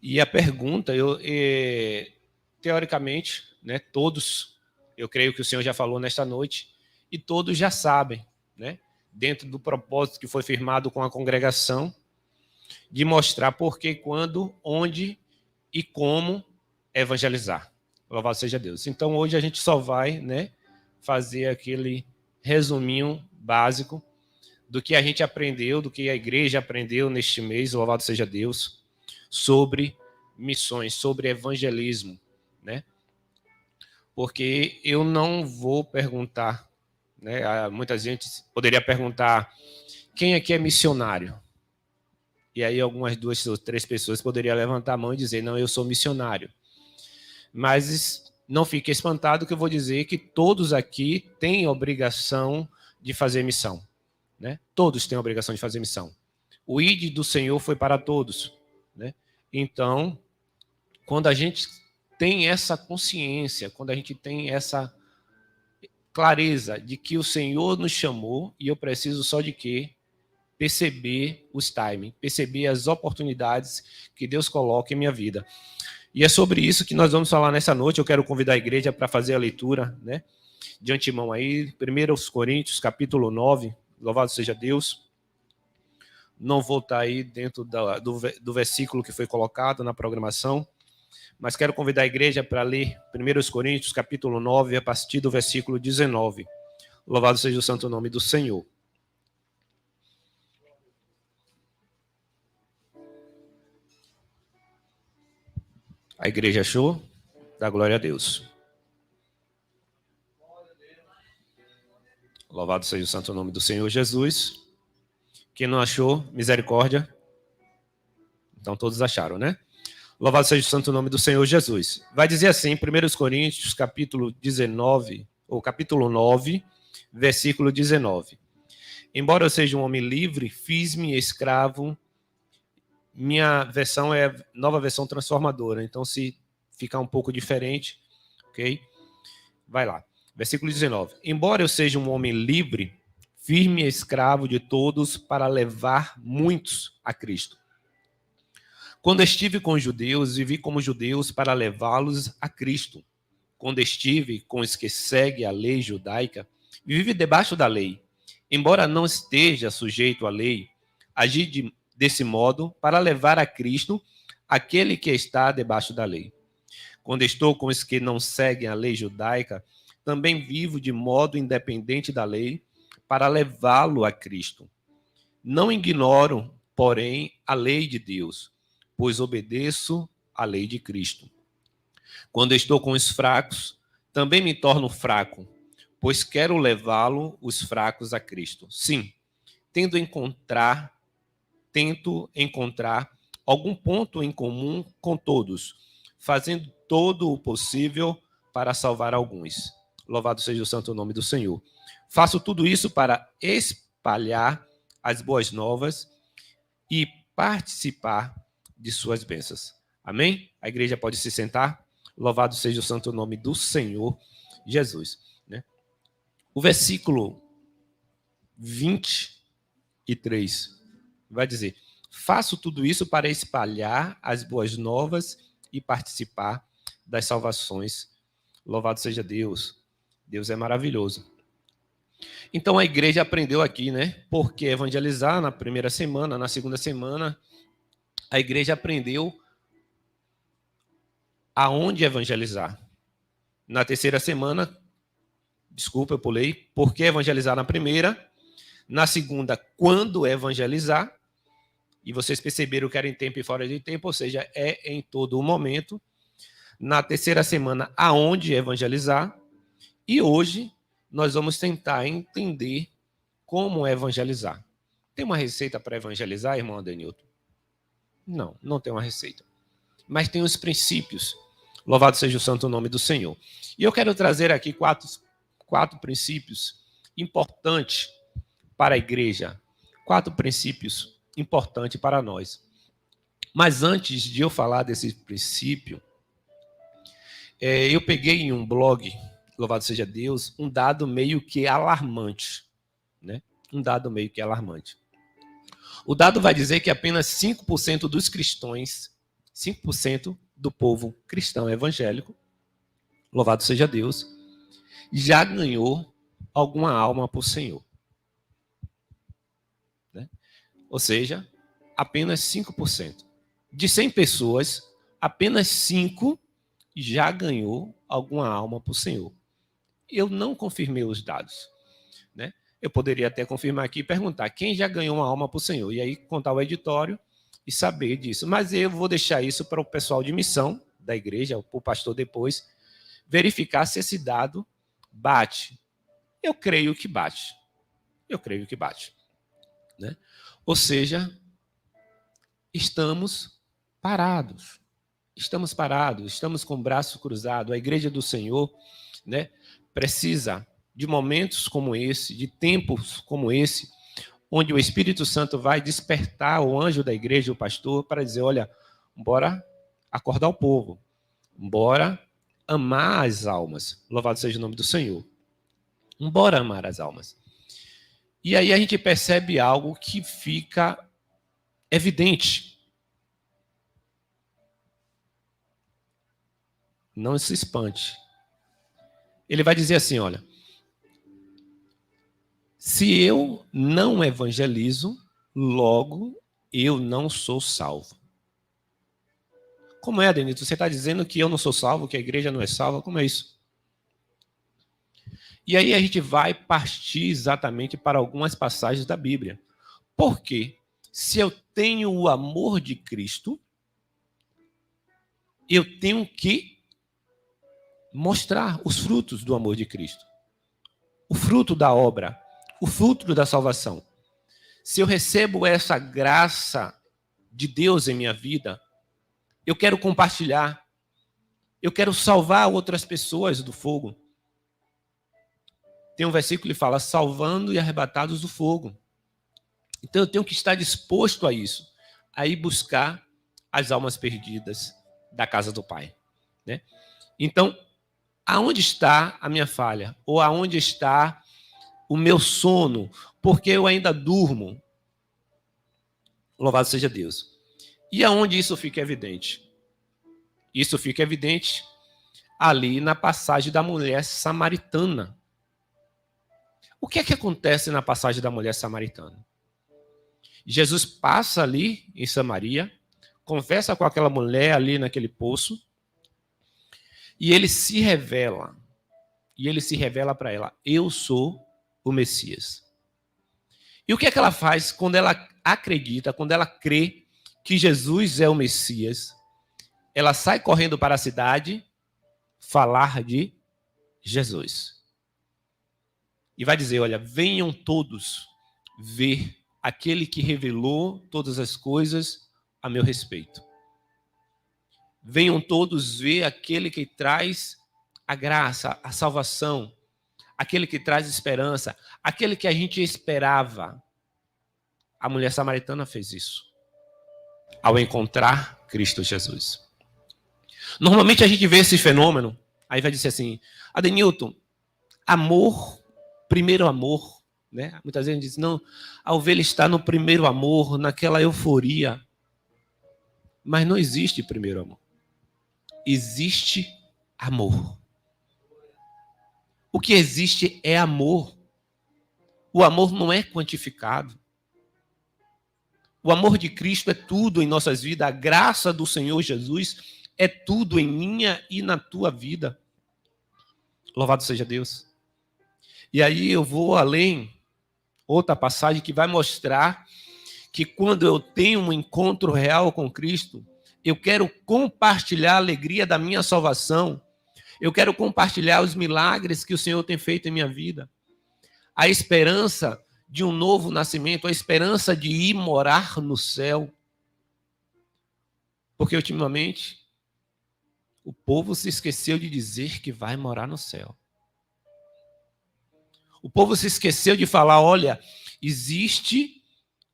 E a pergunta, teoricamente, né, todos, eu creio que o Senhor já falou nesta noite, e todos já sabem, né, dentro do propósito que foi firmado com a congregação, de mostrar por que, quando, onde e como evangelizar. Louvado seja Deus. Então, hoje a gente só vai, né, fazer aquele resuminho básico do que a gente aprendeu, do que a igreja aprendeu neste mês, louvado seja Deus, sobre missões, sobre evangelismo, né? Porque eu não vou perguntar, né? Muita gente poderia perguntar: quem aqui é missionário? E aí algumas 2 ou 3 pessoas poderiam levantar a mão e dizer: não, eu sou missionário. Mas não fique espantado que eu vou dizer que todos aqui têm obrigação de fazer missão, né? Todos têm a obrigação de fazer missão. O ID do Senhor foi para todos, né? Então, quando a gente tem essa consciência, quando a gente tem essa clareza de que o Senhor nos chamou e eu preciso só de quê? Perceber os timing, perceber as oportunidades que Deus coloca em minha vida. E é sobre isso que nós vamos falar nessa noite. Eu quero convidar a igreja para fazer a leitura, né? De antemão aí, 1 Coríntios, capítulo 9, louvado seja Deus. Não vou estar aí dentro do versículo que foi colocado na programação, mas quero convidar a igreja para ler 1 Coríntios, capítulo 9, a partir do versículo 19. Louvado seja o santo nome do Senhor. A igreja achou? Dá glória a Deus. Louvado seja o santo nome do Senhor Jesus. Quem não achou, misericórdia. Então todos acharam, né? Louvado seja o santo nome do Senhor Jesus. Vai dizer assim, 1 Coríntios, capítulo 19, ou capítulo 9, versículo 19. Embora eu seja um homem livre, fiz-me escravo. Minha versão é nova versão transformadora. Então, se ficar um pouco diferente, ok? Vai lá. Versículo 19. Embora eu seja um homem livre, firme escravo de todos para levar muitos a Cristo. Quando estive com os judeus, vivi como judeus para levá-los a Cristo. Quando estive com os que seguem a lei judaica, vivi debaixo da lei. Embora não esteja sujeito à lei, agi desse modo para levar a Cristo aquele que está debaixo da lei. Quando estou com os que não seguem a lei judaica, também vivo de modo independente da lei para levá-lo a Cristo. Não ignoro, porém, a lei de Deus, pois obedeço à lei de Cristo. Quando estou com os fracos, também me torno fraco, pois quero levá-lo, os fracos, a Cristo. Sim, tento encontrar algum ponto em comum com todos, fazendo todo o possível para salvar alguns. Louvado seja o santo nome do Senhor. Faço tudo isso para espalhar as boas novas e participar de suas bênçãos. Amém? A igreja pode se sentar. Louvado seja o santo nome do Senhor Jesus. Né? O versículo 23 vai dizer: faço tudo isso para espalhar as boas novas e participar das salvações. Louvado seja Deus. Deus é maravilhoso. Então a igreja aprendeu aqui, né? Porque evangelizar na primeira semana, na segunda semana, a igreja aprendeu aonde evangelizar. Na terceira semana, desculpa, eu pulei, por que evangelizar na primeira? Na segunda, quando evangelizar? E vocês perceberam que era em tempo e fora de tempo, ou seja, é em todo o momento. Na terceira semana, aonde evangelizar? E hoje nós vamos tentar entender como evangelizar. Tem uma receita para evangelizar, irmão Adenilton? Não, não tem uma receita. Mas tem os princípios. Louvado seja o santo nome do Senhor. E eu quero trazer aqui quatro princípios importantes para a igreja. 4 princípios importantes para nós. Mas antes de eu falar desse princípio, eu peguei em um blog, louvado seja Deus, um dado meio que alarmante. Né? Um dado meio que alarmante. O dado vai dizer que apenas 5% dos cristãos 5% do povo cristão evangélico, louvado seja Deus, já ganhou alguma alma para o Senhor. Né? Ou seja, apenas 5%. De 100 pessoas, apenas 5 já ganhou alguma alma para o Senhor. Eu não confirmei os dados. Né? Eu poderia até confirmar aqui e perguntar quem já ganhou uma alma para o Senhor. E aí contar o editório e saber disso. Mas eu vou deixar isso para o pessoal de missão da igreja, para o pastor depois, verificar se esse dado bate. Eu creio que bate. Eu creio que bate. Né? Ou seja, estamos parados. Estamos parados, estamos com o braço cruzado. A igreja do Senhor, né, precisa de momentos como esse, de tempos como esse, onde o Espírito Santo vai despertar o anjo da igreja, o pastor, para dizer, olha, bora acordar o povo, bora amar as almas. Louvado seja o nome do Senhor. Bora amar as almas. E aí a gente percebe algo que fica evidente. Não se espante. Ele vai dizer assim, olha, se eu não evangelizo, logo eu não sou salvo. Como é, Denito? Você está dizendo que eu não sou salvo, que a igreja não é salva? Como é isso? E aí a gente vai partir exatamente para algumas passagens da Bíblia. Por quê? Se eu tenho o amor de Cristo, eu tenho que mostrar os frutos do amor de Cristo. O fruto da obra, o fruto da salvação. Se eu recebo essa graça de Deus em minha vida, eu quero compartilhar. Eu quero salvar outras pessoas do fogo. Tem um versículo que fala, salvando e arrebatados do fogo. Então eu tenho que estar disposto a isso, a ir buscar as almas perdidas da casa do Pai. Né? Então, aonde está a minha falha? Ou aonde está o meu sono? Porque eu ainda durmo. Louvado seja Deus. E aonde isso fica evidente? Isso fica evidente ali na passagem da mulher samaritana. O que é que acontece na passagem da mulher samaritana? Jesus passa ali em Samaria, conversa com aquela mulher ali naquele poço, e ele se revela. E ele se revela para ela, eu sou o Messias. E o que é que ela faz quando ela acredita, quando ela crê que Jesus é o Messias? Ela sai correndo para a cidade falar de Jesus. E vai dizer, olha, venham todos ver aquele que revelou todas as coisas a meu respeito. Venham todos ver aquele que traz a graça, a salvação, aquele que traz esperança, aquele que a gente esperava. A mulher samaritana fez isso ao encontrar Cristo Jesus. Normalmente a gente vê esse fenômeno, aí vai dizer assim, Adenilton, amor, primeiro amor, né? Muitas vezes a gente diz, não, a ovelha está no primeiro amor, naquela euforia. Mas não existe primeiro amor. Existe amor. O que existe é amor. O amor não é quantificado. O amor de Cristo é tudo em nossas vidas. A graça do Senhor Jesus é tudo em minha e na tua vida. Louvado seja Deus. E aí eu vou além, outra passagem que vai mostrar que quando eu tenho um encontro real com Cristo, eu quero compartilhar a alegria da minha salvação. Eu quero compartilhar os milagres que o Senhor tem feito em minha vida. A esperança de um novo nascimento, a esperança de ir morar no céu. Porque ultimamente o povo se esqueceu de dizer que vai morar no céu. O povo se esqueceu de falar, olha, existe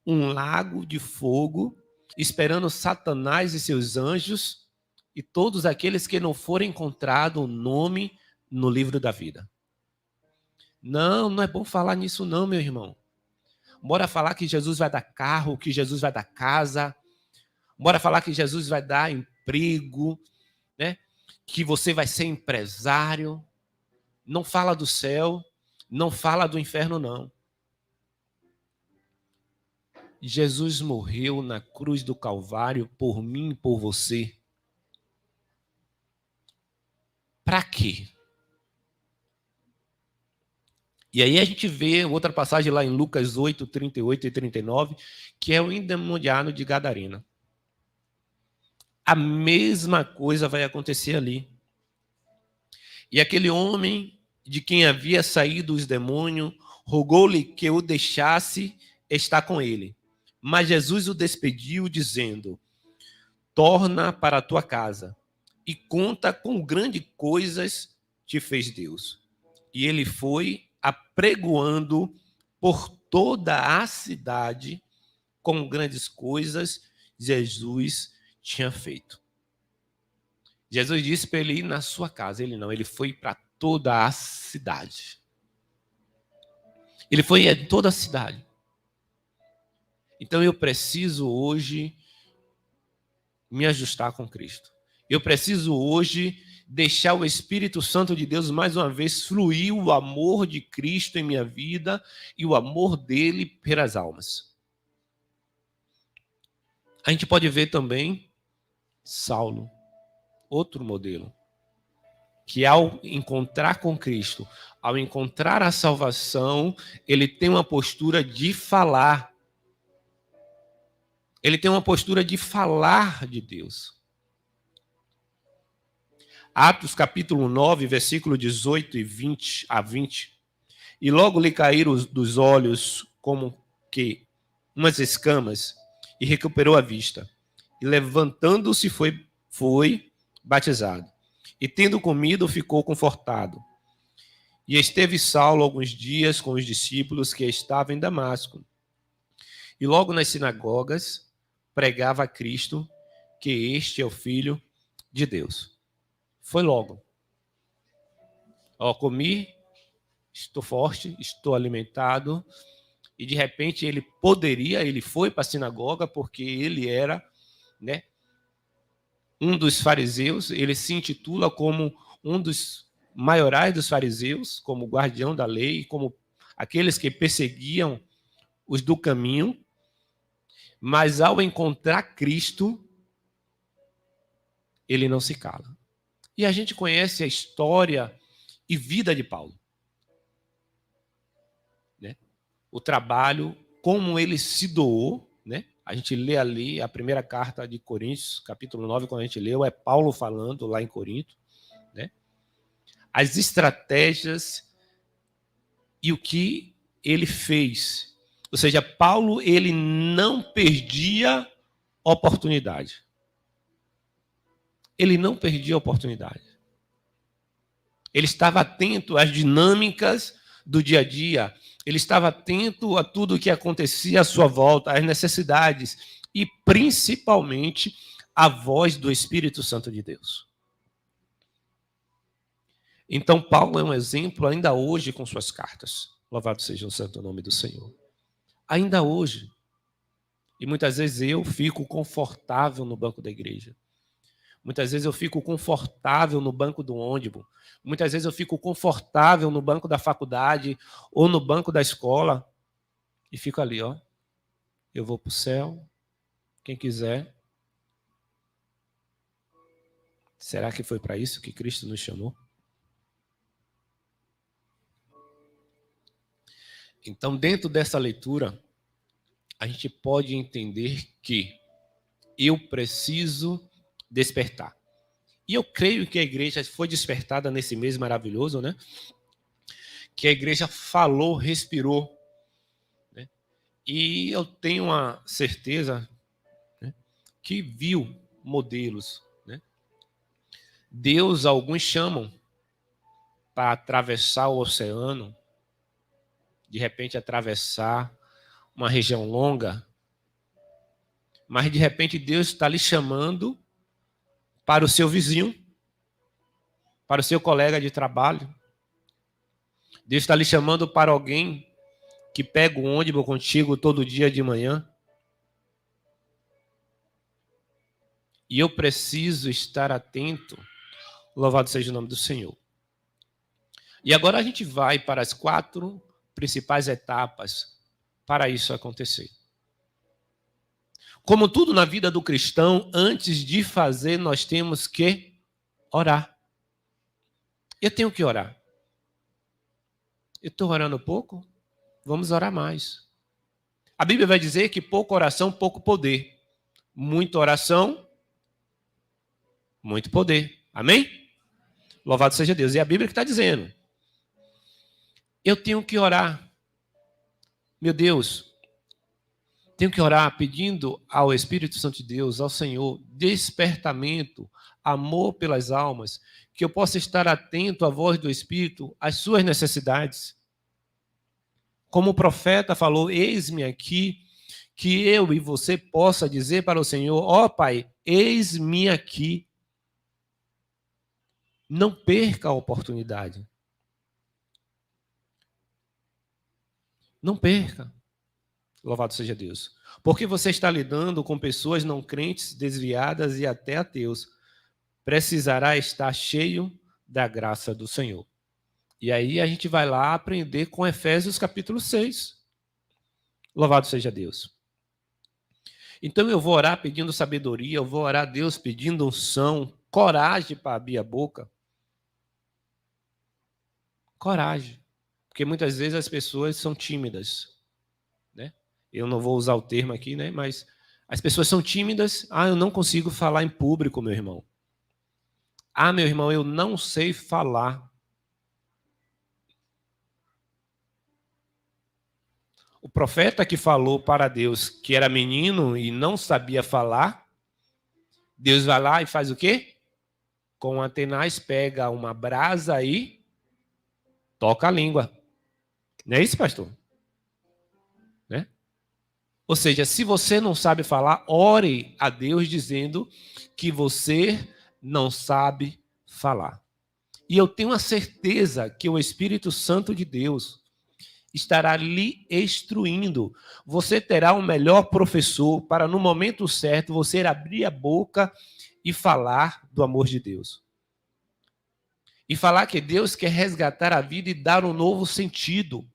um lago de fogo esperando Satanás e seus anjos e todos aqueles que não forem encontrados o nome no livro da vida. Não, não é bom falar nisso não, meu irmão. Bora falar que Jesus vai dar carro, que Jesus vai dar casa. Bora falar que Jesus vai dar emprego, né? Que você vai ser empresário. Não fala do céu, não fala do inferno, não. Jesus morreu na cruz do Calvário por mim e por você. Para quê? E aí a gente vê outra passagem lá em Lucas 8, 38 e 39, que é o endemoniado de Gadarena. A mesma coisa vai acontecer ali. E aquele homem de quem havia saído os demônios rogou-lhe que o deixasse estar com ele. Mas Jesus o despediu, dizendo: torna para a tua casa e conta com grandes coisas te fez Deus. E ele foi apregoando por toda a cidade com grandes coisas Jesus tinha feito. Jesus disse para ele ir na sua casa. Ele não, ele foi para toda a cidade. Ele foi em toda a cidade. Então eu preciso hoje me ajustar com Cristo. Eu preciso hoje deixar o Espírito Santo de Deus mais uma vez fluir o amor de Cristo em minha vida e o amor dele pelas almas. A gente pode ver também Saulo, outro modelo, que ao encontrar com Cristo, ao encontrar a salvação, ele tem uma postura de falar. Ele tem uma postura de falar de Deus. Atos capítulo 9, versículo 18 e 20 a 20. E logo lhe caíram dos olhos como que umas escamas, e recuperou a vista. E levantando-se foi batizado. E tendo comido, ficou confortado. E esteve Saulo alguns dias com os discípulos que estavam em Damasco. E logo nas sinagogas pregava a Cristo, que este é o Filho de Deus. Foi logo. Comi, estou forte, estou alimentado. E de repente ele foi para a sinagoga porque ele era, né, um dos fariseus. Ele se intitula como um dos maiorais dos fariseus, como guardião da lei, como aqueles que perseguiam os do caminho. Mas ao encontrar Cristo, ele não se cala. E a gente conhece a história e vida de Paulo, né? O trabalho, como ele se doou, né? A gente lê ali a primeira carta de Coríntios, capítulo 9, quando a gente leu, é Paulo falando lá em Corinto, né? As estratégias e o que ele fez. Ou seja, Paulo, ele não perdia oportunidade. Ele não perdia oportunidade. Ele estava atento às dinâmicas do dia a dia. Ele estava atento a tudo o que acontecia à sua volta, às necessidades e, principalmente, à voz do Espírito Santo de Deus. Então, Paulo é um exemplo ainda hoje com suas cartas. Louvado seja o santo nome do Senhor. Ainda hoje. E muitas vezes eu fico confortável no banco da igreja. Muitas vezes eu fico confortável no banco do ônibus. Muitas vezes eu fico confortável no banco da faculdade ou no banco da escola. E fico ali, ó. Eu vou para o céu. Quem quiser. Será que foi para isso que Cristo nos chamou? Então, dentro dessa leitura, a gente pode entender que eu preciso despertar. E eu creio que a igreja foi despertada nesse mês maravilhoso, né? Que a igreja falou, respirou. Né? E eu tenho a certeza, né, que viu modelos. Né? Deus, alguns chamam para atravessar o oceano, de repente atravessar uma região longa, mas de repente Deus está lhe chamando para o seu vizinho, para o seu colega de trabalho. Deus está lhe chamando para alguém que pega o ônibus contigo todo dia de manhã. E eu preciso estar atento. Louvado seja o nome do Senhor. E agora a gente vai para as 4 principais etapas para isso acontecer. Como tudo na vida do cristão, antes de fazer, nós temos que orar. Eu tenho que orar. Eu estou orando pouco? Vamos orar mais. A Bíblia vai dizer que pouca oração, pouco poder. Muita oração, muito poder. Amém? Louvado seja Deus. E a Bíblia que está dizendo. Eu tenho que orar. Meu Deus, tenho que orar pedindo ao Espírito Santo de Deus, ao Senhor, despertamento, amor pelas almas, que eu possa estar atento à voz do Espírito, às suas necessidades. Como o profeta falou, eis-me aqui, que eu e você possa dizer para o Senhor, ó Pai, eis-me aqui. Não perca a oportunidade. Não perca. Louvado seja Deus. Porque você está lidando com pessoas não crentes, desviadas e até ateus. Precisará estar cheio da graça do Senhor. E aí a gente vai lá aprender com Efésios capítulo 6. Louvado seja Deus. Então eu vou orar pedindo sabedoria, eu vou orar a Deus pedindo unção, coragem para abrir a boca. Coragem. Porque muitas vezes as pessoas são tímidas. Né? Eu não vou usar o termo aqui, né? Mas as pessoas são tímidas. Eu não consigo falar em público, meu irmão. Meu irmão, eu não sei falar. O profeta que falou para Deus que era menino e não sabia falar, Deus vai lá e faz o quê? Com Atenaz pega uma brasa e toca a língua. Não é isso, pastor? Né? Ou seja, se você não sabe falar, ore a Deus dizendo que você não sabe falar. E eu tenho a certeza que o Espírito Santo de Deus estará lhe instruindo. Você terá o melhor professor para, no momento certo, você abrir a boca e falar do amor de Deus. E falar que Deus quer resgatar a vida e dar um novo sentido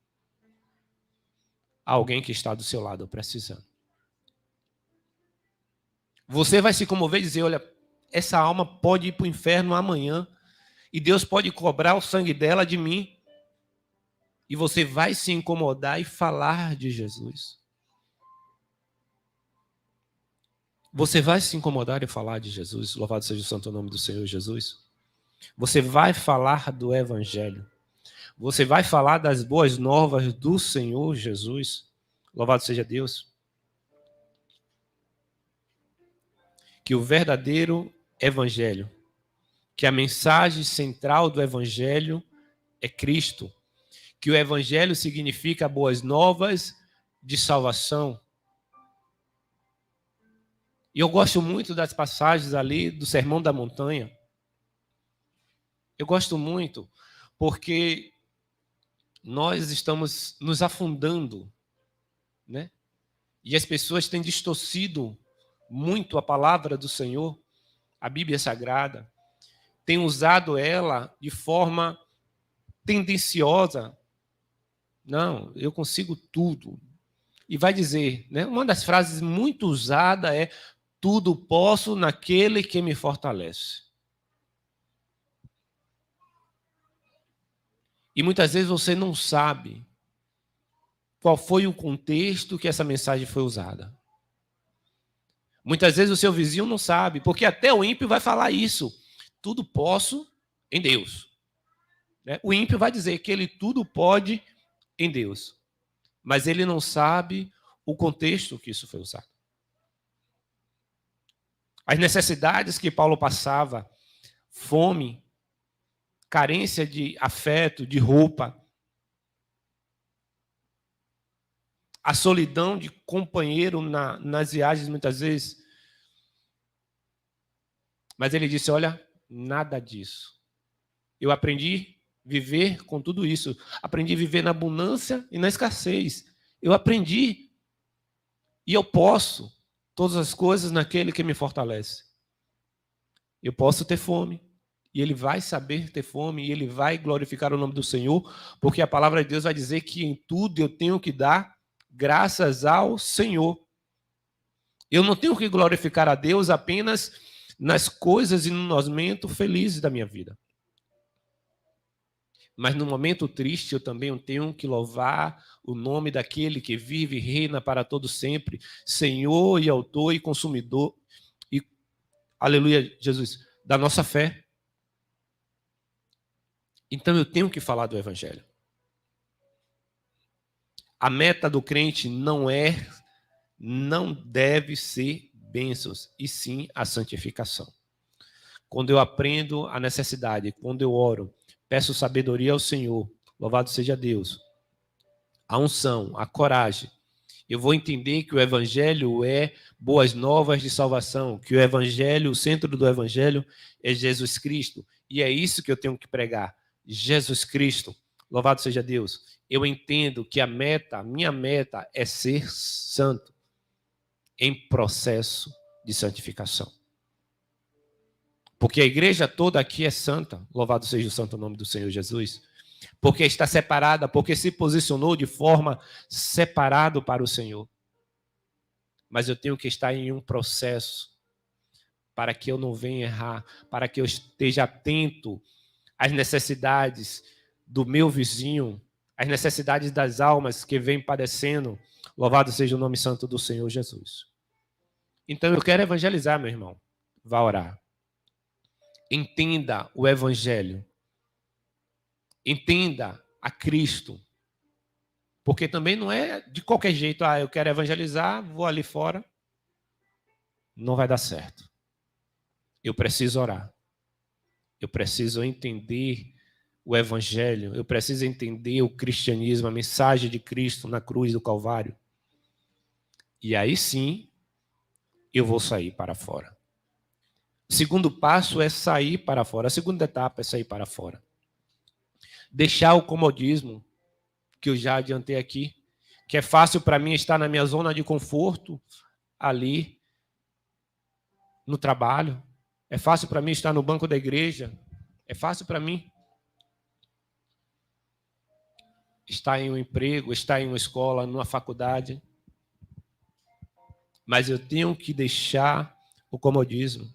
a alguém que está do seu lado precisando. Você vai se comover e dizer, olha, essa alma pode ir para o inferno amanhã e Deus pode cobrar o sangue dela de mim. E você vai se incomodar e falar de Jesus. Você vai se incomodar e falar de Jesus. Louvado seja o santo nome do Senhor Jesus. Você vai falar do Evangelho. Você vai falar das boas novas do Senhor Jesus. Louvado seja Deus. Que o verdadeiro Evangelho, que a mensagem central do Evangelho é Cristo. Que o Evangelho significa boas novas de salvação. E eu gosto muito das passagens ali do Sermão da Montanha. Eu gosto muito porque nós estamos nos afundando, né? E as pessoas têm distorcido muito a palavra do Senhor, a Bíblia Sagrada, têm usado ela de forma tendenciosa. Não, eu consigo tudo. E vai dizer, né? Uma das frases muito usada é: tudo posso naquele que me fortalece. E muitas vezes você não sabe qual foi o contexto que essa mensagem foi usada. Muitas vezes o seu vizinho não sabe, porque até o ímpio vai falar isso. Tudo posso em Deus. Né? O ímpio vai dizer que ele tudo pode em Deus. Mas ele não sabe o contexto que isso foi usado. As necessidades que Paulo passava, fome, carência de afeto, de roupa, a solidão de companheiro nas viagens muitas vezes. Mas ele disse, olha, nada disso. Eu aprendi a viver com tudo isso. Aprendi a viver na abundância e na escassez. Eu aprendi e eu posso todas as coisas naquele que me fortalece. Eu posso ter fome, e ele vai saber ter fome, e ele vai glorificar o nome do Senhor, porque a palavra de Deus vai dizer que em tudo eu tenho que dar graças ao Senhor. Eu não tenho que glorificar a Deus apenas nas coisas e nos momentos felizes da minha vida. Mas no momento triste eu também tenho que louvar o nome daquele que vive e reina para todo sempre, Senhor e autor e consumidor, e, aleluia, Jesus, da nossa fé. Então eu tenho que falar do Evangelho. A meta do crente não deve ser bênçãos, e sim a santificação. Quando eu aprendo a necessidade, quando eu oro, peço sabedoria ao Senhor, louvado seja Deus, a unção, a coragem, eu vou entender que o Evangelho é boas novas de salvação, que o Evangelho, o centro do Evangelho é Jesus Cristo, e é isso que eu tenho que pregar, Jesus Cristo, louvado seja Deus. Eu entendo que a minha meta é ser santo, em processo de santificação. Porque a igreja toda aqui é santa, louvado seja o santo nome do Senhor Jesus, porque está separada, porque se posicionou de forma separada para o Senhor. Mas eu tenho que estar em um processo para que eu não venha errar, para que eu esteja atento às necessidades do meu vizinho, às necessidades das almas que vêm padecendo. Louvado seja o nome santo do Senhor Jesus. Então eu quero evangelizar, meu irmão. Vá orar. Entenda o Evangelho. Entenda a Cristo. Porque também não é de qualquer jeito, eu quero evangelizar, vou ali fora. Não vai dar certo. Eu preciso orar. Eu preciso entender o Evangelho. Eu preciso entender o cristianismo, a mensagem de Cristo na cruz do Calvário. E aí sim, eu vou sair para fora. O segundo passo é sair para fora. A segunda etapa é sair para fora. Deixar o comodismo, que eu já adiantei aqui, que é fácil para mim estar na minha zona de conforto, ali, no trabalho. É fácil para mim estar no banco da igreja. É fácil para mim estar em um emprego, estar em uma escola, numa faculdade. Mas eu tenho que deixar o comodismo.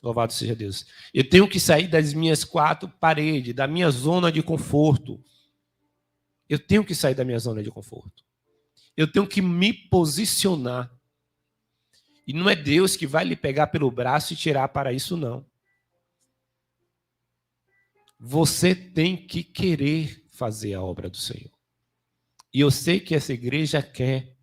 Louvado seja Deus. Eu tenho que sair das minhas quatro paredes, da minha zona de conforto. Eu tenho que sair da minha zona de conforto. Eu tenho que me posicionar. E não é Deus que vai lhe pegar pelo braço e tirar para isso, não. Você tem que querer fazer a obra do Senhor. E eu sei que essa igreja quer.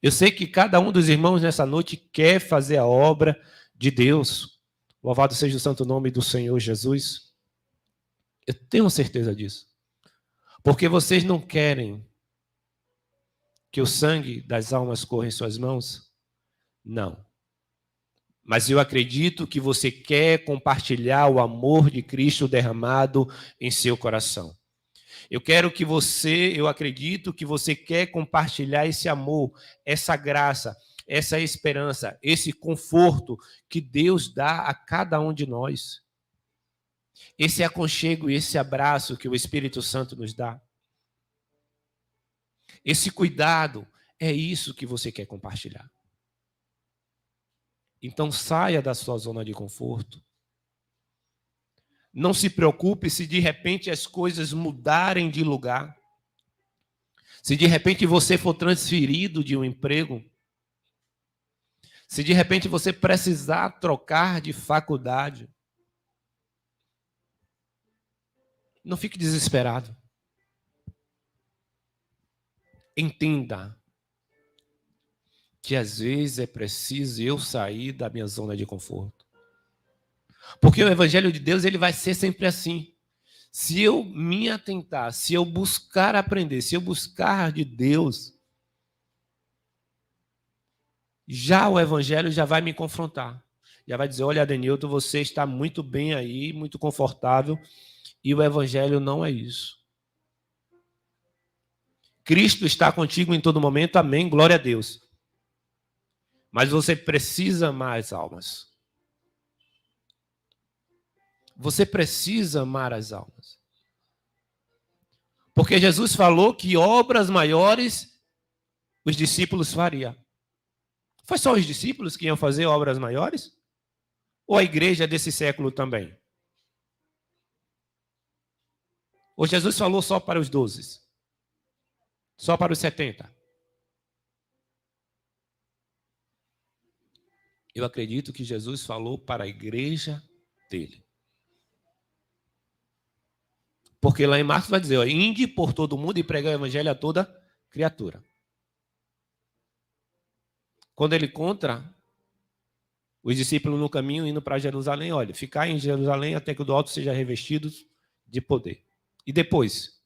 Eu sei que cada um dos irmãos nessa noite quer fazer a obra de Deus. Louvado seja o santo nome do Senhor Jesus. Eu tenho certeza disso. Porque vocês não querem que o sangue das almas corra em suas mãos? Não. Mas eu acredito que você quer compartilhar o amor de Cristo derramado em seu coração. Eu acredito que você quer compartilhar esse amor, essa graça, essa esperança, esse conforto que Deus dá a cada um de nós. Esse aconchego e esse abraço que o Espírito Santo nos dá. Esse cuidado, é isso que você quer compartilhar. Então saia da sua zona de conforto. Não se preocupe se de repente as coisas mudarem de lugar. Se de repente você for transferido de um emprego. Se de repente você precisar trocar de faculdade. Não fique desesperado. Entenda que às vezes é preciso eu sair da minha zona de conforto. Porque o Evangelho de Deus ele vai ser sempre assim. Se eu me atentar, se eu buscar aprender, se eu buscar de Deus, já o Evangelho já vai me confrontar. Já vai dizer, olha, Adenilton, você está muito bem aí, muito confortável, e o Evangelho não é isso. Cristo está contigo em todo momento, amém, glória a Deus. Mas você precisa mais almas. Você precisa amar as almas. Porque Jesus falou que obras maiores os discípulos fariam. Foi só os discípulos que iam fazer obras maiores? Ou a igreja desse século também? Ou Jesus falou só para os 12? Só para os 70? Eu acredito que Jesus falou para a igreja dele. Porque lá em Marcos vai dizer, ó, ide por todo mundo e pregar o evangelho a toda criatura. Quando ele encontra os discípulos no caminho indo para Jerusalém, olha, ficar em Jerusalém até que o do alto seja revestido de poder. E depois?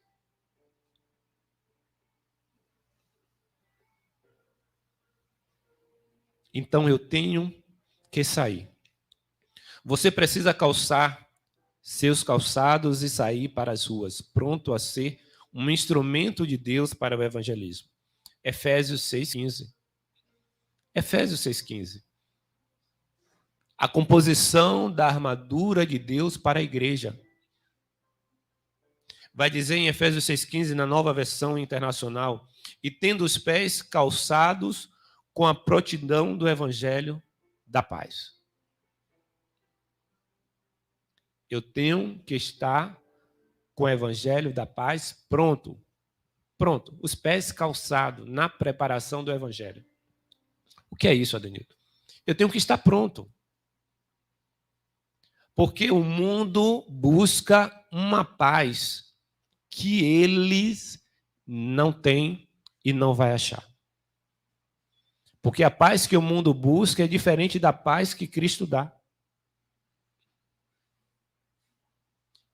Então eu tenho que sair. Você precisa calçar seus calçados e sair para as ruas, pronto a ser um instrumento de Deus para o evangelismo. Efésios 6,15. Efésios 6,15. A composição da armadura de Deus para a igreja. Vai dizer em Efésios 6,15, na nova versão internacional, e tendo os pés calçados com a prontidão do evangelho da paz. Eu tenho que estar com o evangelho da paz pronto. Pronto, os pés calçados na preparação do evangelho. O que é isso, Adenildo? Eu tenho que estar pronto. Porque o mundo busca uma paz que eles não têm e não vai achar. Porque a paz que o mundo busca é diferente da paz que Cristo dá.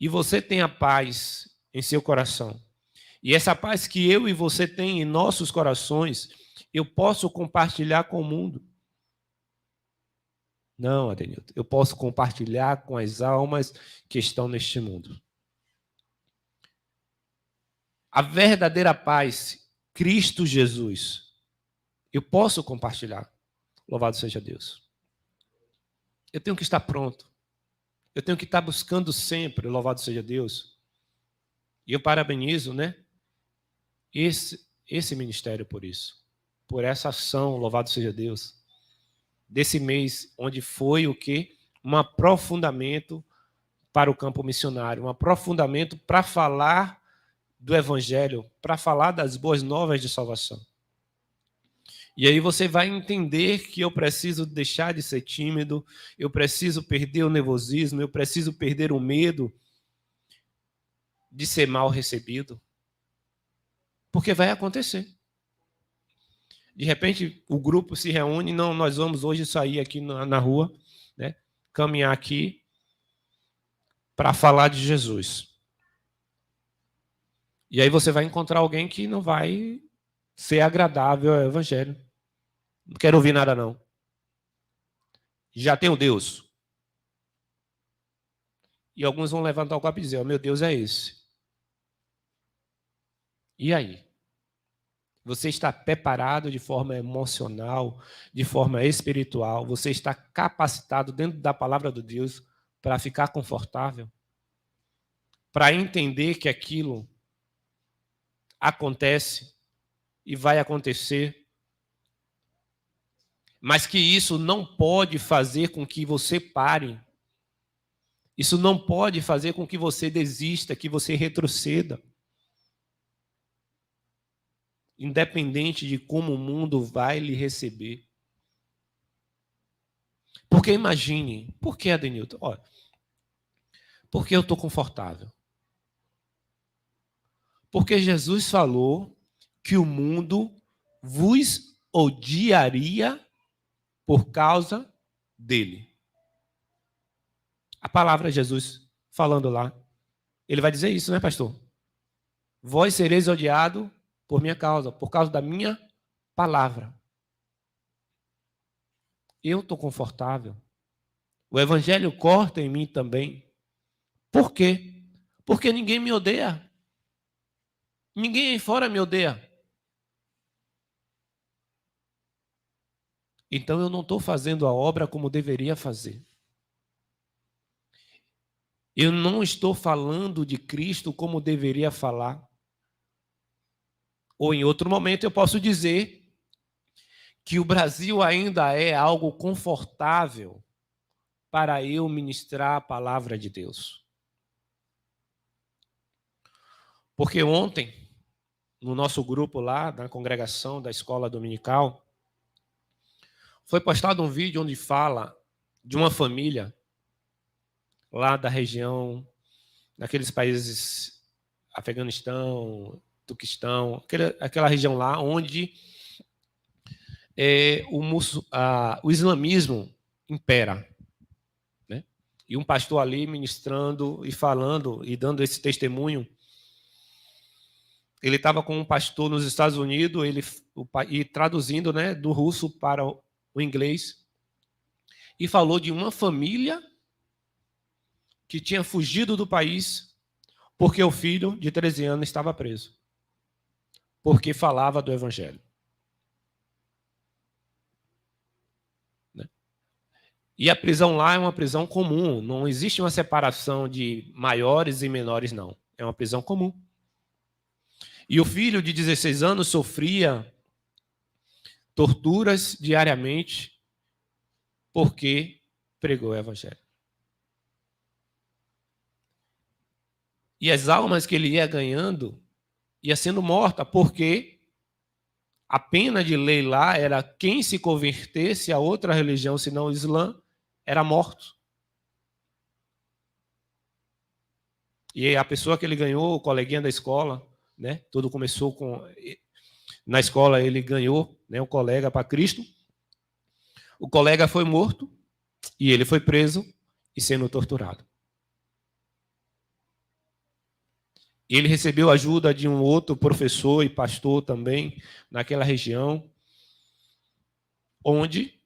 E você tem a paz em seu coração. E essa paz que eu e você tem em nossos corações, eu posso compartilhar com o mundo. Não, Adenilton, eu posso compartilhar com as almas que estão neste mundo. A verdadeira paz, Cristo Jesus, eu posso compartilhar. Louvado seja Deus. Eu tenho que estar pronto. Eu tenho que estar buscando sempre, louvado seja Deus. E eu parabenizo, né? Esse ministério por isso. Por essa ação, louvado seja Deus. Desse mês, onde foi o quê? Um aprofundamento para o campo missionário. Um aprofundamento para falar do evangelho, para falar das boas novas de salvação. E aí você vai entender que eu preciso deixar de ser tímido, eu preciso perder o nervosismo, eu preciso perder o medo de ser mal recebido. Porque vai acontecer. De repente, o grupo se reúne, não, nós vamos hoje sair aqui na rua, né, caminhar aqui para falar de Jesus. E aí você vai encontrar alguém que não vai ser agradável ao evangelho. Não quero ouvir nada, não. Já tenho Deus. E alguns vão levantar o copo e dizer, oh, meu Deus é esse. E aí? Você está preparado de forma emocional, de forma espiritual? Você está capacitado dentro da palavra de Deus para ficar confortável? Para entender que aquilo acontece e vai acontecer, mas que isso não pode fazer com que você pare. Isso não pode fazer com que você desista, que você retroceda. Independente de como o mundo vai lhe receber. Porque imagine, por que, Adenilton? Olha, porque eu estou confortável. Porque Jesus falou que o mundo vos odiaria por causa dele. A palavra de Jesus falando lá, ele vai dizer isso, né, pastor? Vós sereis odiados por minha causa, por causa da minha palavra. Eu estou confortável. O evangelho corta em mim também. Por quê? Porque ninguém me odeia. Ninguém aí fora me odeia. Então eu não estou fazendo a obra como deveria fazer. Eu não estou falando de Cristo como deveria falar. Ou em outro momento eu posso dizer que o Brasil ainda é algo confortável para eu ministrar a palavra de Deus. Porque ontem, no nosso grupo lá, na congregação da escola dominical, foi postado um vídeo onde fala de uma família lá da região, naqueles países, Afeganistão, Turquistão, aquela região lá onde o islamismo impera. Né? E um pastor ali ministrando e falando e dando esse testemunho. Ele estava com um pastor nos Estados Unidos, e traduzindo, né, do russo para o inglês, e falou de uma família que tinha fugido do país porque o filho de 13 anos estava preso, porque falava do evangelho. Né? E a prisão lá é uma prisão comum, não existe uma separação de maiores e menores, não. É uma prisão comum. E o filho de 16 anos sofria torturas diariamente porque pregou o evangelho. E as almas que ele ia ganhando ia sendo morta, porque a pena de lei lá era quem se convertesse a outra religião, senão o Islã, era morto. E a pessoa que ele ganhou, o coleguinha da escola, né? Tudo começou com... Na escola ele ganhou, né, um colega para Cristo. O colega foi morto e ele foi preso e sendo torturado. Ele recebeu ajuda de um outro professor e pastor também naquela região, onde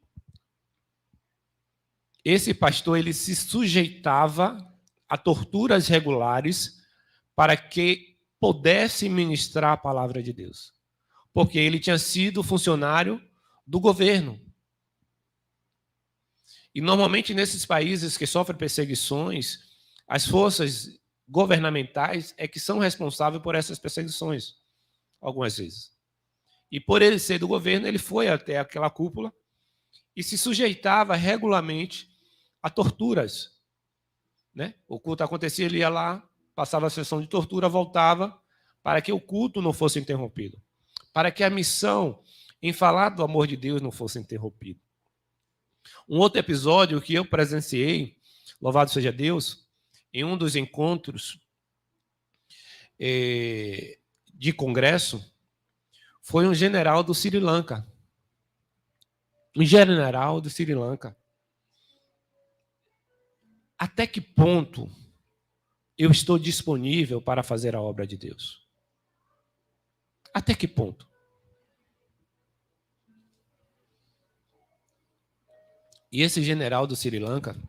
esse pastor ele se sujeitava a torturas regulares para que pudesse ministrar a palavra de Deus. Porque ele tinha sido funcionário do governo. E normalmente nesses países que sofrem perseguições, as forças governamentais é que são responsáveis por essas perseguições, algumas vezes. E por ele ser do governo, ele foi até aquela cúpula e se sujeitava regularmente a torturas. Né? O culto acontecia, ele ia lá, passava a sessão de tortura, voltava, para que o culto não fosse interrompido, para que a missão em falar do amor de Deus não fosse interrompida. Um outro episódio que eu presenciei, louvado seja Deus, em um dos encontros de congresso, foi um general do Sri Lanka. Um general do Sri Lanka. Até que ponto eu estou disponível para fazer a obra de Deus? Até que ponto? E esse general do Sri Lanka,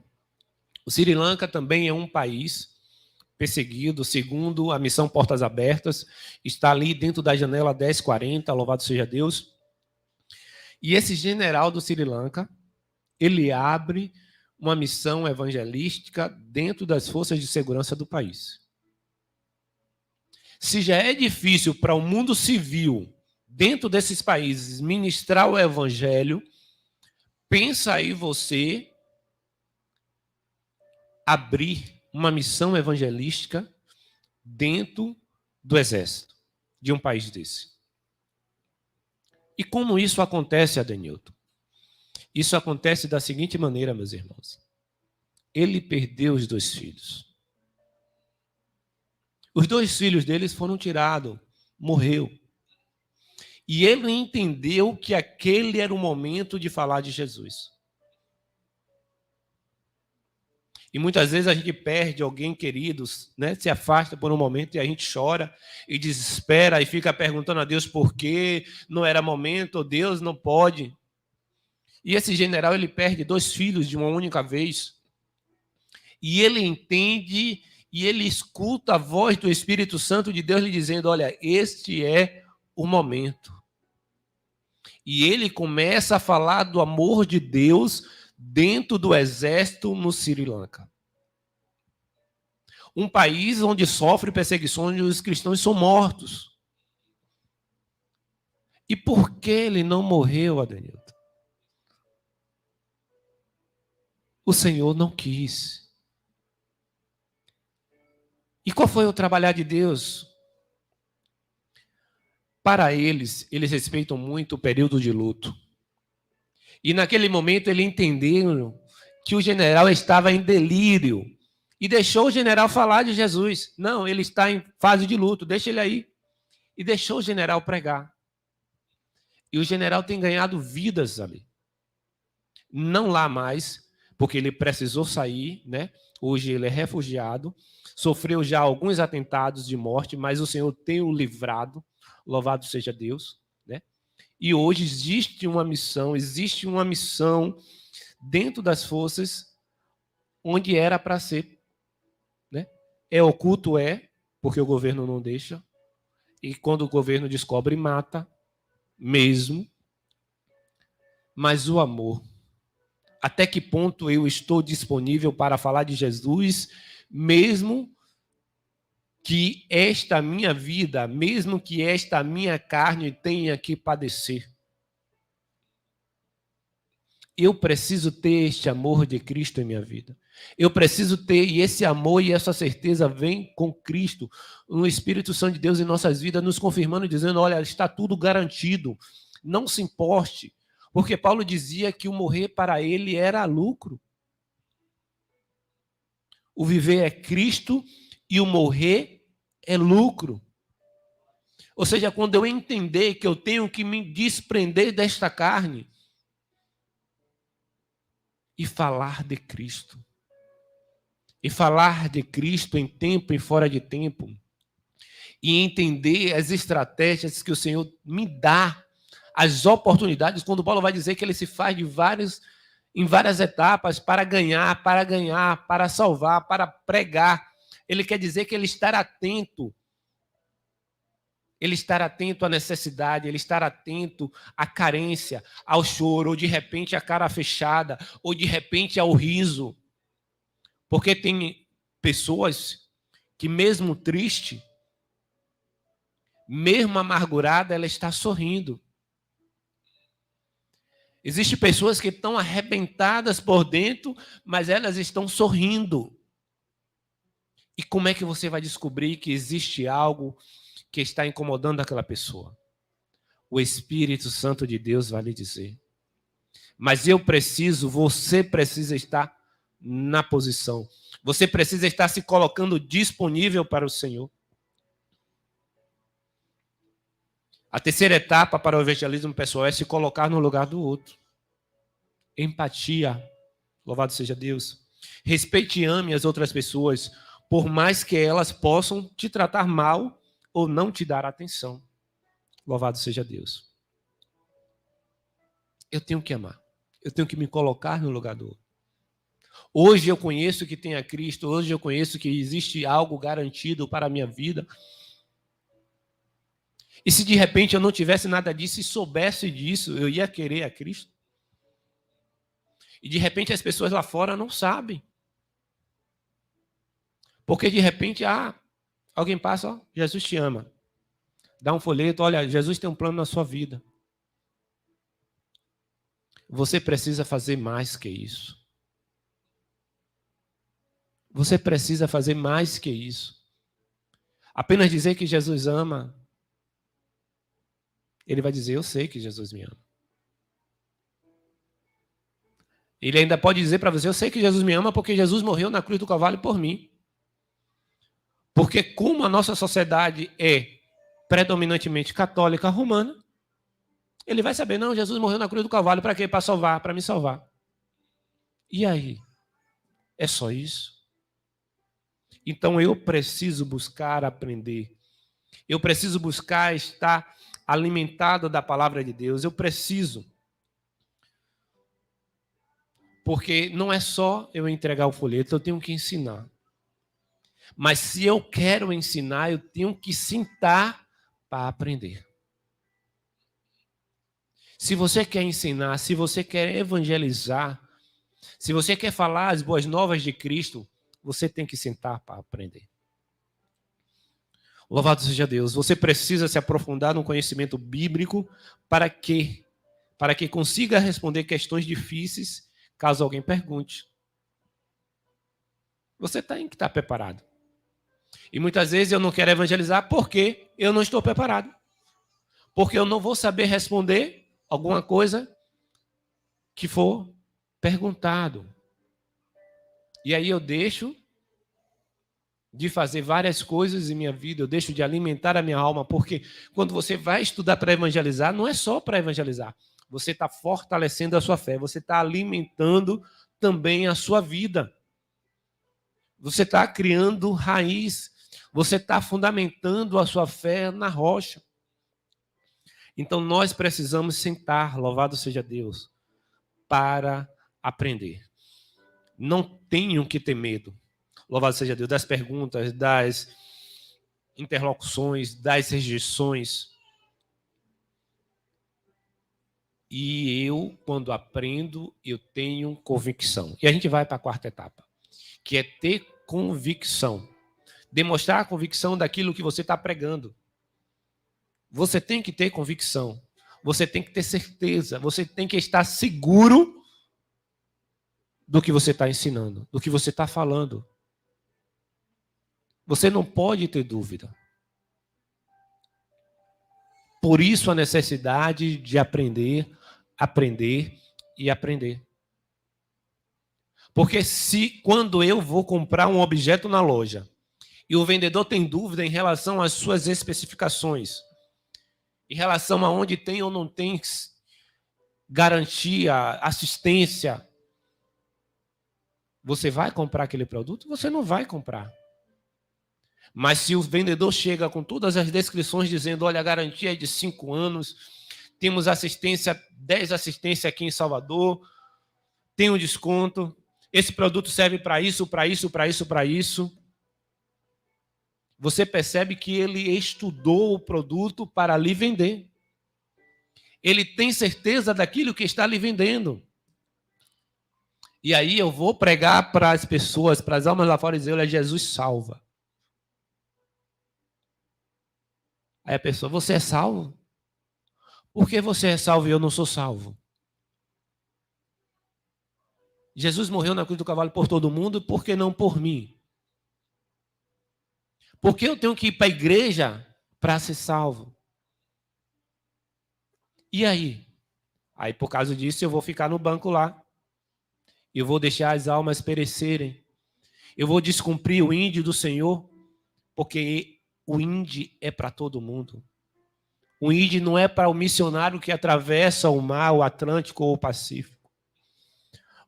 o Sri Lanka também é um país perseguido, segundo a missão Portas Abertas, está ali dentro da janela 1040, louvado seja Deus. E esse general do Sri Lanka, ele abre uma missão evangelística dentro das forças de segurança do país. Se já é difícil para o mundo civil, dentro desses países, ministrar o evangelho, pensa aí você abrir uma missão evangelística dentro do exército de um país desse. E como isso acontece, Adenilton? Isso acontece da seguinte maneira, meus irmãos. Ele perdeu os 2 filhos. Os 2 filhos deles foram tirados, morreu. E ele entendeu que aquele era o momento de falar de Jesus. E muitas vezes a gente perde alguém querido, né? Se afasta por um momento e a gente chora e desespera e fica perguntando a Deus por quê, não era momento, ou Deus não pode. E esse general ele perde 2 filhos de uma única vez. E ele entende e ele escuta a voz do Espírito Santo de Deus lhe dizendo, olha, este é o momento. E ele começa a falar do amor de Deus dentro do exército no Sri Lanka. Um país onde sofre perseguições e os cristãos são mortos. E por que ele não morreu, Adenilton? O Senhor não quis. E qual foi o trabalhar de Deus? Para eles respeitam muito o período de luto. E naquele momento eles entenderam que o general estava em delírio. E deixou o general falar de Jesus. Não, ele está em fase de luto, deixa ele aí. E deixou o general pregar. E o general tem ganhado vidas ali. Não lá mais, porque ele precisou sair, né? Hoje ele é refugiado, sofreu já alguns atentados de morte, mas o Senhor tem o livrado, louvado seja Deus, né? E hoje existe uma missão dentro das forças onde era para ser, né? É oculto, porque o governo não deixa, e quando o governo descobre, mata mesmo. Mas o amor, até que ponto eu estou disponível para falar de Jesus, mesmo que esta minha vida, mesmo que esta minha carne tenha que padecer? Eu preciso ter este amor de Cristo em minha vida. Eu preciso ter, e esse amor e essa certeza vem com Cristo, no Espírito Santo de Deus em nossas vidas, nos confirmando, dizendo, olha, está tudo garantido, não se importe, porque Paulo dizia que o morrer para ele era lucro. O viver é Cristo e o morrer é lucro. Ou seja, quando eu entender que eu tenho que me desprender desta carne e falar de Cristo. E falar de Cristo em tempo e fora de tempo. E entender as estratégias que o Senhor me dá, as oportunidades, quando Paulo vai dizer que ele se faz em várias etapas para ganhar, para salvar, para pregar. Ele quer dizer que ele estar atento. Ele estar atento à necessidade, ele estar atento à carência, ao choro, ou de repente à cara fechada, ou de repente ao riso. Porque tem pessoas que mesmo triste, mesmo amargurada, ela está sorrindo. Existem pessoas que estão arrebentadas por dentro, mas elas estão sorrindo. E como é que você vai descobrir que existe algo que está incomodando aquela pessoa? O Espírito Santo de Deus vai lhe dizer. Mas você precisa estar na posição. Você precisa estar se colocando disponível para o Senhor. A terceira etapa para o evangelismo pessoal é se colocar no lugar do outro. Empatia. Louvado seja Deus. Respeite e ame as outras pessoas, por mais que elas possam te tratar mal ou não te dar atenção. Louvado seja Deus. Eu tenho que amar. Eu tenho que me colocar no lugar do outro. Hoje eu conheço que tem a Cristo. Hoje eu conheço que existe algo garantido para a minha vida. E se de repente eu não tivesse nada disso e soubesse disso, eu ia querer a Cristo? E de repente as pessoas lá fora não sabem. Porque de repente, alguém passa, ó, Jesus te ama. Dá um folheto, olha, Jesus tem um plano na sua vida. Você precisa fazer mais que isso. Você precisa fazer mais que isso. Apenas dizer que Jesus ama, ele vai dizer, eu sei que Jesus me ama. Ele ainda pode dizer para você, eu sei que Jesus me ama porque Jesus morreu na cruz do Calvário por mim. Porque como a nossa sociedade é predominantemente católica romana, ele vai saber, não, Jesus morreu na cruz do Calvário para quê? Para salvar, para me salvar. E aí? É só isso? Então eu preciso buscar aprender. Eu preciso buscar estar alimentado da palavra de Deus. Eu preciso. Porque não é só eu entregar o folheto, eu tenho que ensinar. Mas se eu quero ensinar, eu tenho que sentar para aprender. Se você quer ensinar, se você quer evangelizar, se você quer falar as boas novas de Cristo, você tem que sentar para aprender. Louvado seja Deus. Você precisa se aprofundar no conhecimento bíblico para quê? Para que consiga responder questões difíceis, caso alguém pergunte. Você tem que estar preparado. E muitas vezes eu não quero evangelizar porque eu não estou preparado. Porque eu não vou saber responder alguma coisa que for perguntado. E aí eu deixo de fazer várias coisas em minha vida, eu deixo de alimentar a minha alma, porque quando você vai estudar para evangelizar, não é só para evangelizar. Você está fortalecendo a sua fé, você está alimentando também a sua vida. Você está criando raiz, você está fundamentando a sua fé na rocha. Então nós precisamos sentar, louvado seja Deus, para aprender. Não tenham que ter medo. Louvado seja Deus, das perguntas, das interlocuções, das rejeições. E eu, quando aprendo, eu tenho convicção. E a gente vai para a quarta etapa, que é ter convicção. Demonstrar a convicção daquilo que você está pregando. Você tem que ter convicção. Você tem que ter certeza. Você tem que estar seguro do que você está ensinando, do que você está falando. Você não pode ter dúvida. Por isso a necessidade de aprender, aprender e aprender. Porque quando eu vou comprar um objeto na loja e o vendedor tem dúvida em relação às suas especificações, em relação a onde tem ou não tem garantia, assistência, você vai comprar aquele produto? Você não vai comprar. Mas se o vendedor chega com todas as descrições dizendo, olha, a garantia é de 5 anos, temos assistência, 10 assistência aqui em Salvador, tem um desconto, esse produto serve para isso, para isso, para isso, para isso. Você percebe que ele estudou o produto para lhe vender. Ele tem certeza daquilo que está lhe vendendo. E aí eu vou pregar para as pessoas, para as almas lá fora e dizer, olha, Jesus salva. Aí a pessoa, você é salvo? Por que você é salvo e eu não sou salvo? Jesus morreu na cruz do cavalo por todo mundo, por que não por mim? Por que eu tenho que ir para a igreja para ser salvo? E aí? Aí por causa disso eu vou ficar no banco lá. Eu vou deixar as almas perecerem. Eu vou descumprir o índi do Senhor, porque o índi é para todo mundo. O índi não é para o missionário que atravessa o mar, o Atlântico ou o Pacífico.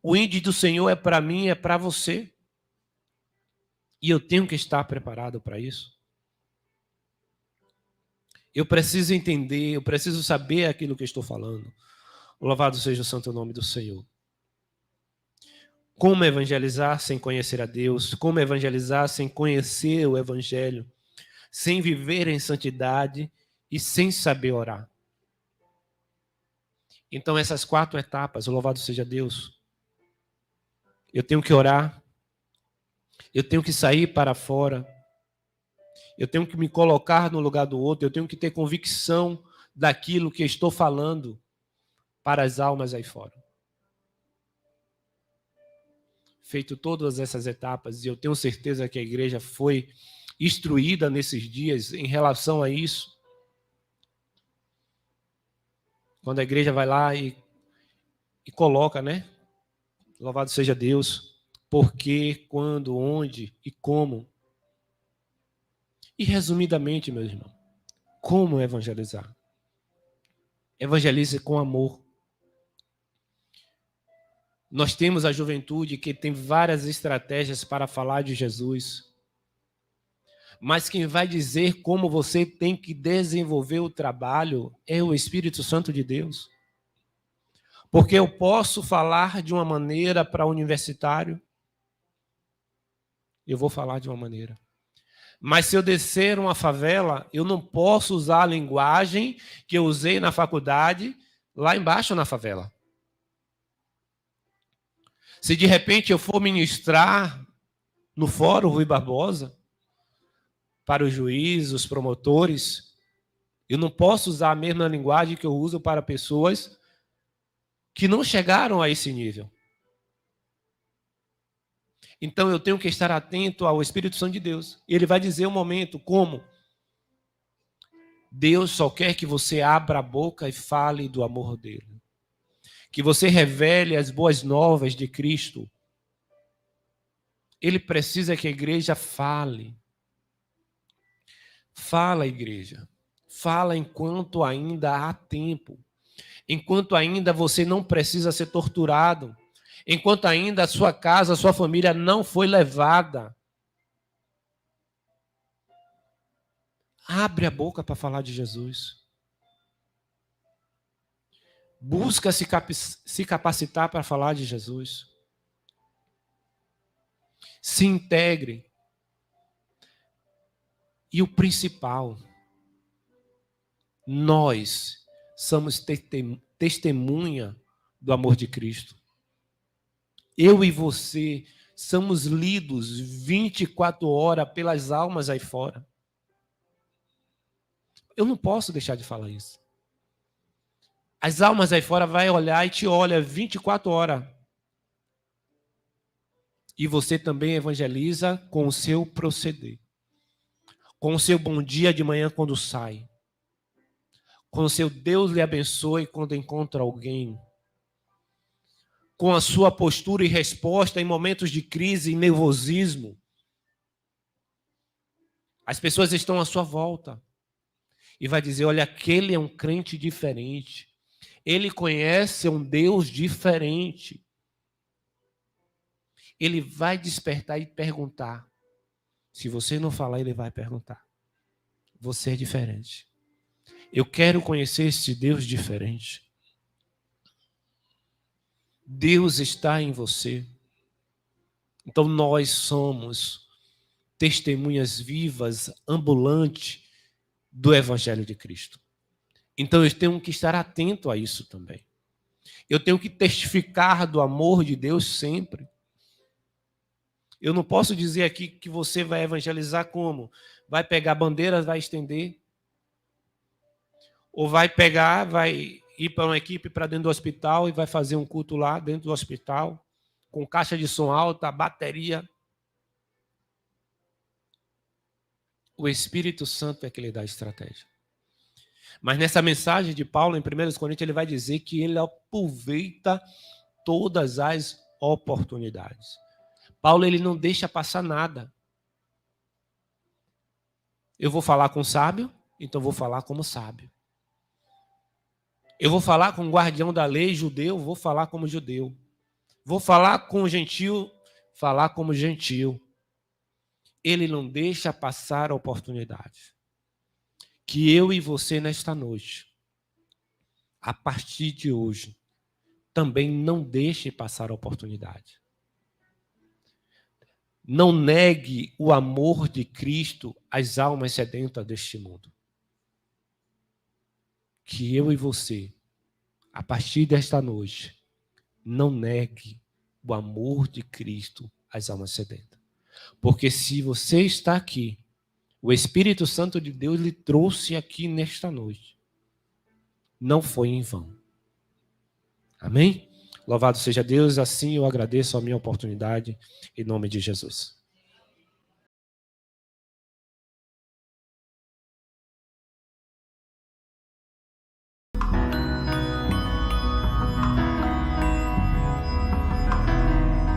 O índi do Senhor é para mim, é para você. E eu tenho que estar preparado para isso. Eu preciso entender, eu preciso saber aquilo que eu estou falando. Louvado seja o santo nome do Senhor. Como evangelizar sem conhecer a Deus? Como evangelizar sem conhecer o Evangelho? Sem viver em santidade e sem saber orar. Então, essas 4 etapas, louvado seja Deus. Eu tenho que orar, eu tenho que sair para fora, eu tenho que me colocar no lugar do outro, eu tenho que ter convicção daquilo que estou falando para as almas aí fora. Feito todas essas etapas, e eu tenho certeza que a igreja foi instruída nesses dias em relação a isso. Quando a igreja vai lá e coloca, né? Louvado seja Deus. Por quê, quando, onde e como. E resumidamente, meu irmão, como evangelizar? Evangelize com amor. Nós temos a juventude que tem várias estratégias para falar de Jesus. Mas quem vai dizer como você tem que desenvolver o trabalho é o Espírito Santo de Deus. Porque eu posso falar de uma maneira para universitário, eu vou falar de uma maneira. Mas se eu descer uma favela, eu não posso usar a linguagem que eu usei na faculdade lá embaixo na favela. Se de repente eu for ministrar no Fórum Rui Barbosa, para os juízes, os promotores, eu não posso usar a mesma linguagem que eu uso para pessoas que não chegaram a esse nível. Então eu tenho que estar atento ao Espírito Santo de Deus. Ele vai dizer o momento como Deus só quer que você abra a boca e fale do amor dele. Que você revele as boas novas de Cristo. Ele precisa que a igreja fale. Fala, igreja. Fala enquanto ainda há tempo. Enquanto ainda você não precisa ser torturado. Enquanto ainda a sua casa, a sua família não foi levada. Abre a boca para falar de Jesus. Busca se capacitar para falar de Jesus. Se integre. E o principal, nós somos testemunha do amor de Cristo. Eu e você somos lidos 24 horas pelas almas aí fora. Eu não posso deixar de falar isso. As almas aí fora vai olhar e te olha 24 horas. E você também evangeliza com o seu proceder. Com o seu bom dia de manhã quando sai. Com o seu Deus lhe abençoe quando encontra alguém. Com a sua postura e resposta em momentos de crise e nervosismo. As pessoas estão à sua volta. E vai dizer, olha, aquele é um crente diferente. Ele conhece um Deus diferente. Ele vai despertar e perguntar. Se você não falar, ele vai perguntar. Você é diferente. Eu quero conhecer esse Deus diferente. Deus está em você. Então nós somos testemunhas vivas, ambulantes do Evangelho de Cristo. Então eu tenho que estar atento a isso também. Eu tenho que testificar do amor de Deus sempre. Eu não posso dizer aqui que você vai evangelizar como? Vai pegar bandeiras, vai estender? Ou vai pegar, vai ir para uma equipe para dentro do hospital e vai fazer um culto lá dentro do hospital, com caixa de som alta, bateria? O Espírito Santo é que lhe dá a estratégia. Mas nessa mensagem de Paulo, em 1 Coríntios, ele vai dizer que ele aproveita todas as oportunidades. Paulo, ele não deixa passar nada. Eu vou falar com o sábio, então vou falar como sábio. Eu vou falar com o guardião da lei judeu, vou falar como judeu. Vou falar com o gentil, falar como gentil. Ele não deixa passar a oportunidade. Que eu e você, nesta noite, a partir de hoje, também não deixe passar a oportunidade. Não negue o amor de Cristo às almas sedentas deste mundo. Que eu e você, a partir desta noite, não negue o amor de Cristo às almas sedentas. Porque se você está aqui, o Espírito Santo de Deus lhe trouxe aqui nesta noite. Não foi em vão. Amém? Louvado seja Deus, assim eu agradeço a minha oportunidade, em nome de Jesus.